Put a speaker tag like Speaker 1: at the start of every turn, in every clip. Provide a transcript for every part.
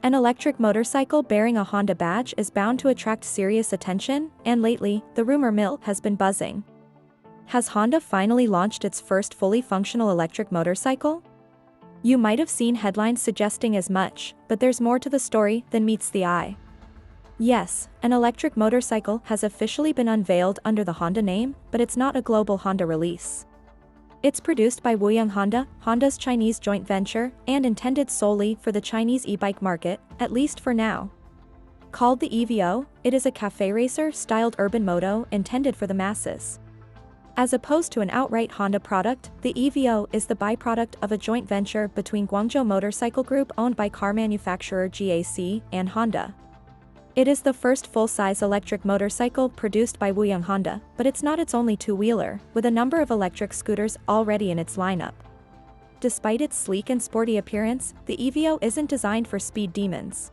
Speaker 1: An electric motorcycle bearing a Honda badge is bound to attract serious attention, and lately, the rumor mill has been buzzing. Has Honda finally launched its first fully functional electric motorcycle? You might have seen headlines suggesting as much, but there's more to the story than meets the eye. Yes, an electric motorcycle has officially been unveiled under the Honda name, but it's not a global Honda release. It's produced by Wuyang Honda, Honda's Chinese joint venture, and intended solely for the Chinese e-bike market, at least for now. Called the EVO, it is a café racer-styled urban moto intended for the masses. As opposed to an outright Honda product, the EVO is the byproduct of a joint venture between Guangzhou Motorcycle Group owned by car manufacturer GAC and Honda. It is the first full-size electric motorcycle produced by Wuyang Honda, but it's not its only two-wheeler, with a number of electric scooters already in its lineup. Despite its sleek and sporty appearance, the EVO isn't designed for speed demons.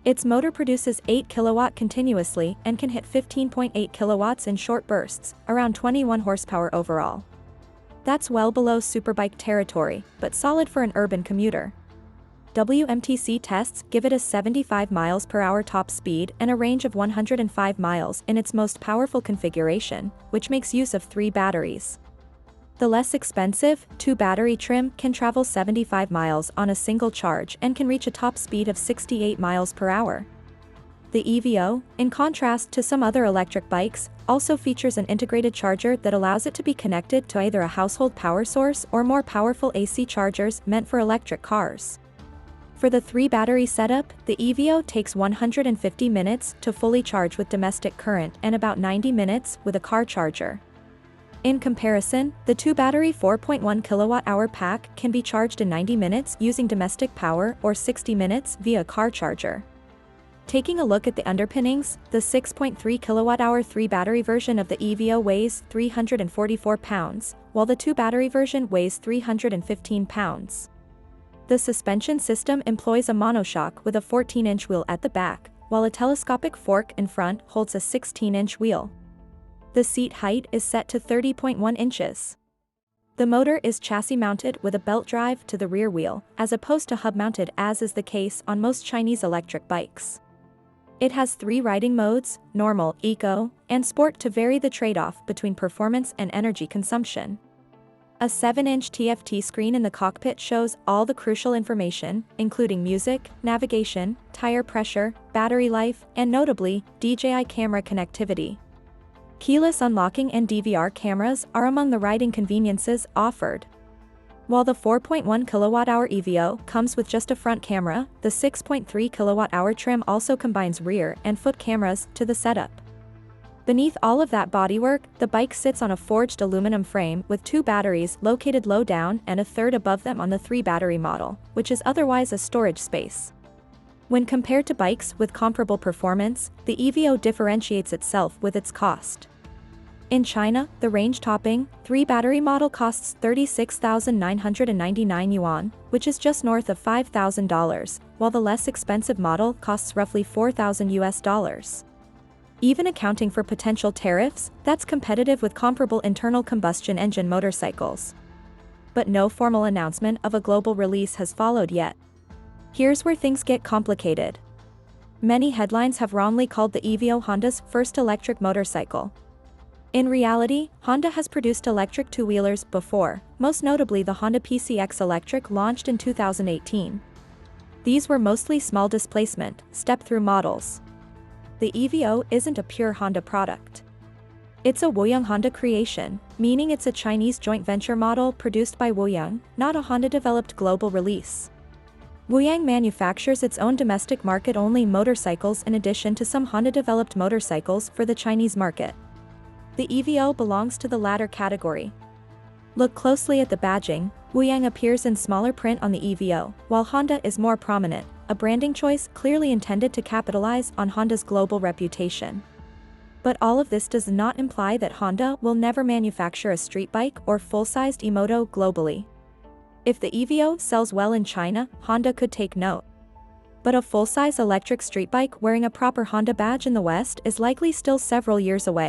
Speaker 1: Its motor produces 8 kW continuously and can hit 15.8 kW in short bursts, around 21 horsepower overall. That's well below superbike territory, but solid for an urban commuter. WMTC tests give it a 75 miles per hour top speed and a range of 105 miles in its most powerful configuration, which makes use of 3 batteries. The less expensive, 2-battery trim can travel 75 miles on a single charge and can reach a top speed of 68 miles per hour. The EVO, in contrast to some other electric bikes, also features an integrated charger that allows it to be connected to either a household power source or more powerful AC chargers meant for electric cars. For the 3-battery setup, the EVO takes 150 minutes to fully charge with domestic current and about 90 minutes with a car charger. In comparison, the 2-battery 4.1 kWh pack can be charged in 90 minutes using domestic power or 60 minutes via a car charger. Taking a look at the underpinnings, the 6.3 kWh 3-battery version of the EVO weighs 344 pounds, while the 2-battery version weighs 315 pounds. The suspension system employs a monoshock with a 14-inch wheel at the back, while a telescopic fork in front holds a 16-inch wheel. The seat height is set to 30.1 inches. The motor is chassis-mounted with a belt drive to the rear wheel, as opposed to hub-mounted as is the case on most Chinese electric bikes. It has 3 riding modes, normal, eco, and sport to vary the trade-off between performance and energy consumption. A 7-inch TFT screen in the cockpit shows all the crucial information, including music, navigation, tire pressure, battery life, and notably, DJI camera connectivity. Keyless unlocking and DVR cameras are among the riding conveniences offered. While the 4.1 kWh EVO comes with just a front camera, the 6.3 kWh trim also combines rear and foot cameras to the setup. Beneath all of that bodywork, the bike sits on a forged aluminum frame with 2 batteries located low down and a third above them on the 3-battery model, which is otherwise a storage space. When compared to bikes with comparable performance, the EVO differentiates itself with its cost. In China, the range-topping, 3-battery model costs 36,999 yuan, which is just north of $5,000, while the less expensive model costs roughly $4,000. Even accounting for potential tariffs, that's competitive with comparable internal combustion engine motorcycles. But no formal announcement of a global release has followed yet. Here's where things get complicated. Many headlines have wrongly called the EVO Honda's first electric motorcycle. In reality, Honda has produced electric two-wheelers before, most notably the Honda PCX Electric launched in 2018. These were mostly small displacement, step-through models. The EVO isn't a pure Honda product. It's a Wuyang Honda creation, meaning it's a Chinese joint venture model produced by Wuyang, not a Honda-developed global release. Wuyang manufactures its own domestic market-only motorcycles in addition to some Honda-developed motorcycles for the Chinese market. The EVO belongs to the latter category. Look closely at the badging. Wuyang appears in smaller print on the EVO, while Honda is more prominent, a branding choice clearly intended to capitalize on Honda's global reputation. But all of this does not imply that Honda will never manufacture a street bike or full-sized e-moto globally. If the EVO sells well in China, Honda could take note. But a full-size electric street bike wearing a proper Honda badge in the West is likely still several years away.